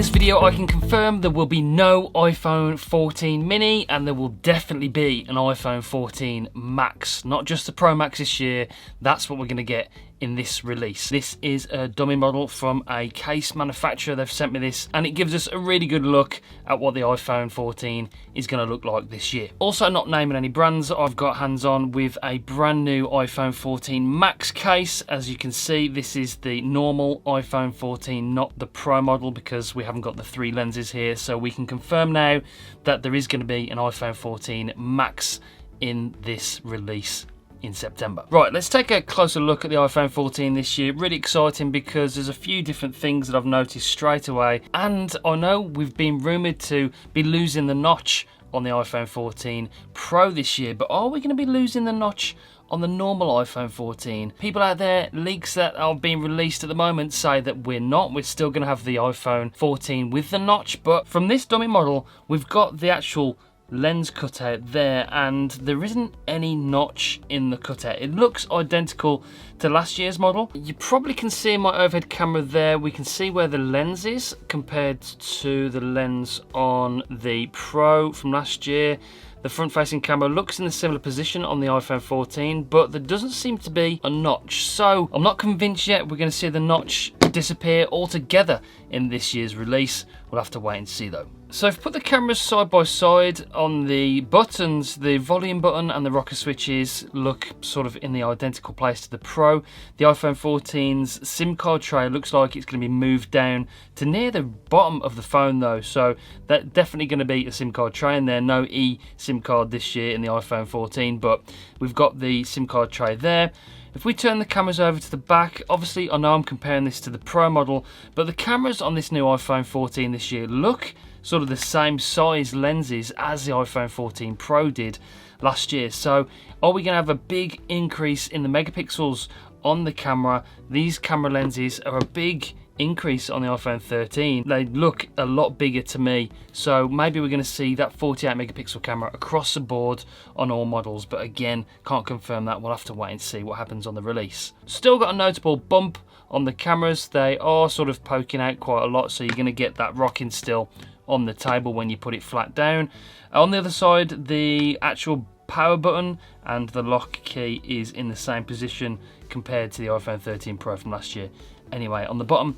this video, I can confirm there will be no iPhone 14 mini, and there will definitely be an iPhone 14 Max. Not just the Pro Max this year, that's what we're going to get in this release. This is a dummy model from a case manufacturer. They've sent me this, and it gives us a really good look at what the iPhone 14 is going to look like this year. Also, not naming any brands, I've got hands on with a brand new iPhone 14 Max case. As you can see, this is the normal iPhone 14, not the Pro model, because we haven't got the 3 lenses here. So we can confirm now that there is going to be an iPhone 14 Max in this release in September. Right, let's take a closer look at the iPhone 14 this year. Really exciting because there's a few different things that I've noticed straight away, and I know we've been rumoured to be losing the notch on the iPhone 14 Pro this year, but are we going to be losing the notch on the normal iPhone 14? People out there, leaks that are being released at the moment say that we're not. We're still going to have the iPhone 14 with the notch, but from this dummy model, we've got the actual lens cutout there, and there isn't any notch in the cutout. It looks identical to last year's model. You probably can see in my overhead camera there, we can see where the lens is compared to the lens on the Pro from last year. The front-facing camera looks in a similar position on the iPhone 14, but there doesn't seem to be a notch. So I'm not convinced yet we're going to see the notch disappear altogether in this year's release. We'll have to wait and see though. So I've put the cameras side by side. On the buttons, the volume button and the rocker switches look sort of in the identical place to the Pro. The iPhone 14's SIM card tray looks like it's going to be moved down to near the bottom of the phone though, so that's definitely going to be a SIM card tray in there. No eSIM card this year in the iPhone 14, but we've got the SIM card tray there. If we turn the cameras over to the back, obviously I know I'm comparing this to the Pro model, but the cameras on this new iPhone 14 this year look sort of the same size lenses as the iPhone 14 Pro did last year. So are we going to have a big increase in the megapixels on the camera? These camera lenses are a big increase on the iPhone 13. They look a lot bigger to me, so maybe we're going to see that 48 megapixel camera across the board on all models, but again, can't confirm that. We'll have to wait and see what happens on the release. Still got a notable bump on the cameras. They are sort of poking out quite a lot, so you're going to get that rocking still on the table when you put it flat down. On the other side, the actual power button and the lock key is in the same position compared to the iPhone 13 Pro from last year. Anyway, on the bottom,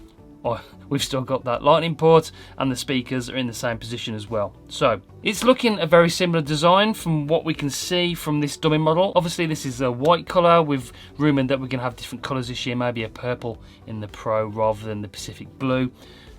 we've still got that lightning port, and the speakers are in the same position as well. So it's looking a very similar design from what we can see from this dummy model. Obviously this is a white colour. We've rumoured that we're going to have different colours this year, maybe a purple in the Pro rather than the Pacific blue.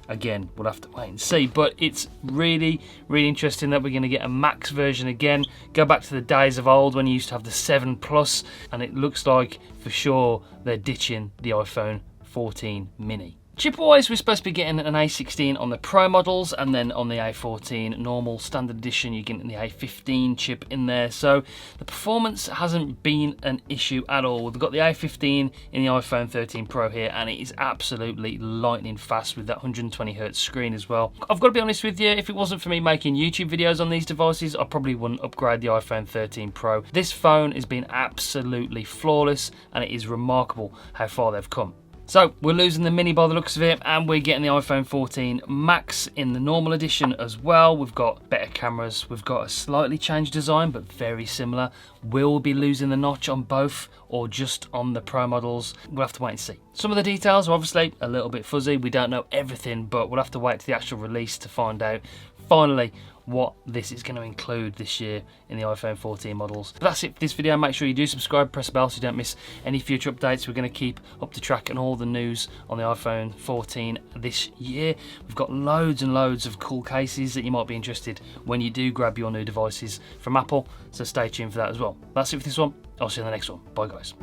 Again, we'll have to wait and see, but it's really, really interesting that we're going to get a Max version again. Go back to the days of old when you used to have the 7 Plus, and it looks like for sure they're ditching the iPhone 14 mini. Chip-wise, we're supposed to be getting an A16 on the Pro models, and then on the A14 normal standard edition, you're getting the A15 chip in there. So the performance hasn't been an issue at all. We've got the A15 in the iPhone 13 Pro here, and it is absolutely lightning fast with that 120Hz screen as well. I've got to be honest with you, if it wasn't for me making YouTube videos on these devices, I probably wouldn't upgrade the iPhone 13 Pro. This phone has been absolutely flawless, and it is remarkable how far they've come. So we're losing the mini by the looks of it, and we're getting the iPhone 14 Max in the normal edition as well. We've got better cameras, we've got a slightly changed design but very similar. Will we be losing the notch on both or just on the Pro models? We'll have to wait and see. Some of the details are obviously a little bit fuzzy. We don't know everything, but we'll have to wait to the actual release to find out finally what this is going to include this year in the iPhone 14 models. But that's it for this video. Make sure you do subscribe, press the bell so you don't miss any future updates. We're going to keep up to track on all the news on the iPhone 14 this year. We've got loads and loads of cool cases that you might be interested when you do grab your new devices from Apple, so stay tuned for that as well. That's it for this one. I'll see you in the next one. Bye guys.